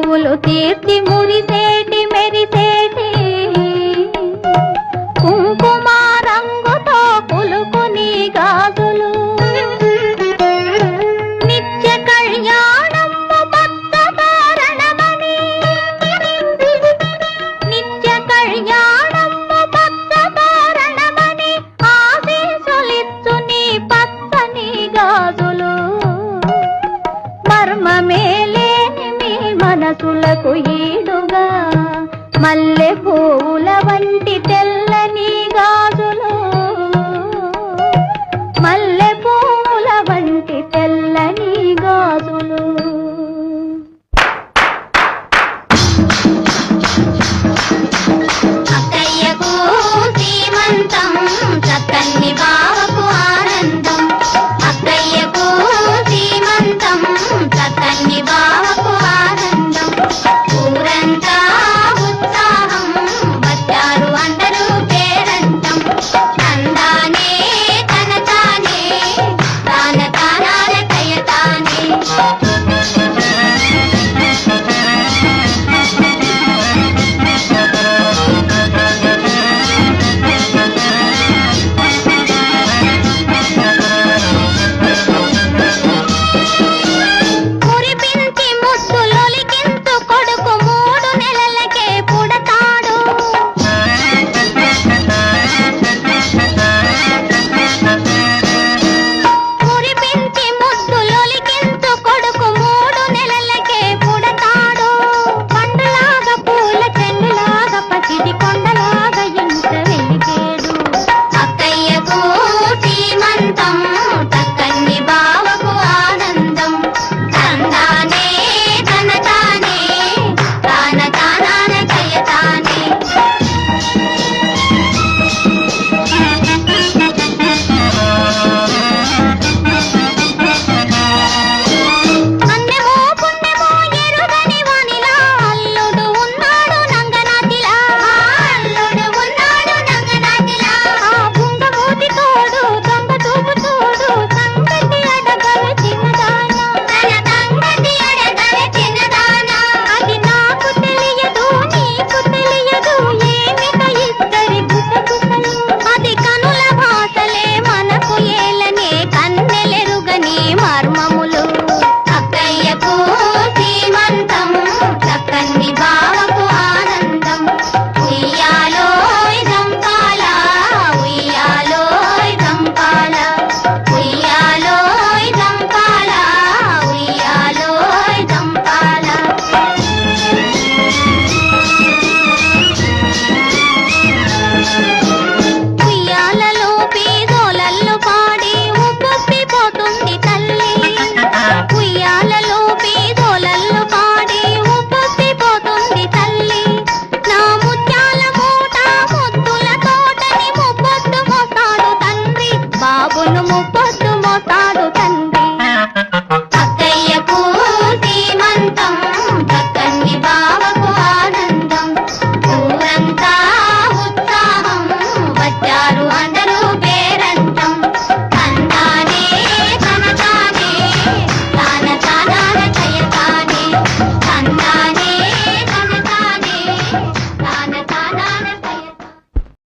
కొలువులు తీర్చి మురిసేటి మెరిసేటి కుంకుమ రంగుతో కులుకుని గాజులు నిత్య కళ్యాణము భక్త తోరణమని నిత్య కళ్యాణము భక్త తోరణమని ఆశీసులిచ్చు నీ పచ్చని గాజులు మర్మమేలేని మీ మనసులకు ఈడుగా మల్లె పూల వంటి తెల్లని గాజులు మల్లె పూల వంటి తెల్లని గాజులు అక్కయ్యకు సీమంతం చక్కని బావకు ఆనందం అక్కయ్యకు సీమంతం చక్కని బావకు ఆనందం ఊరంతా ఉత్సాహం వచ్చారు అందరూ పేరంటం తందానే తన తానే తాన తానాల తయతానే మురిపించి ముద్దులొలికించు కొడుకు 3 నెలలకే పుడతాడు మురిపించి ముద్దులొలికించు కొడుకు 3 నెలలకే పుడతాడు పండులాగా పూల చెన్నులాగా పసిడి కొండలాగా ఇంత వెలిగేడు అక్కయ్యకు సీమంతం చక్కని బావకు ఆనందం తందానే తన తానే తాన తానాన తయతానే అన్నెమో పుణ్యమో ఎరుగని వానిలా అల్లుడు ఉన్నాడు నంగనాథిలా అల్లుడు ఉన్నాడు నంగనాథిలా బుంగమూతి తోడు దొంగ చూపు చూడు సంగతి అడగల చిన్నదానా తన సంగతి అడగల చిన్నదానా అది నాకు తెలియదు నీకు తెలియదు ఏమిట ఇద్దరి గుసగుసలు అది కనుల భాషలే మనకు ఏలనే కన్నెలెరుగని మర్మములు అక్కయ్యకు సీమంతం చక్కని బావకు ఆనందం ఉయ్యాలోయ్ జంపాల ఉయ్యాలోయ్ జంపాల ఉయ్యాలోయ్ జంపాల ఉయ్యాలోయ్ జంపాల ఉయ్యాలలో పీదోలల్లో పాడి ఉప్పొప్పిపోతుంది తల్లి ఉయ్యాలలో పీదోలల్లో పాడి ఉప్పొప్పిపోతుంది తల్లి నా ముత్యాల మూట ముద్దుల తోటని ముప్పొద్దు మోస్తాడు తండ్రి బాబును ముప్పొద్దు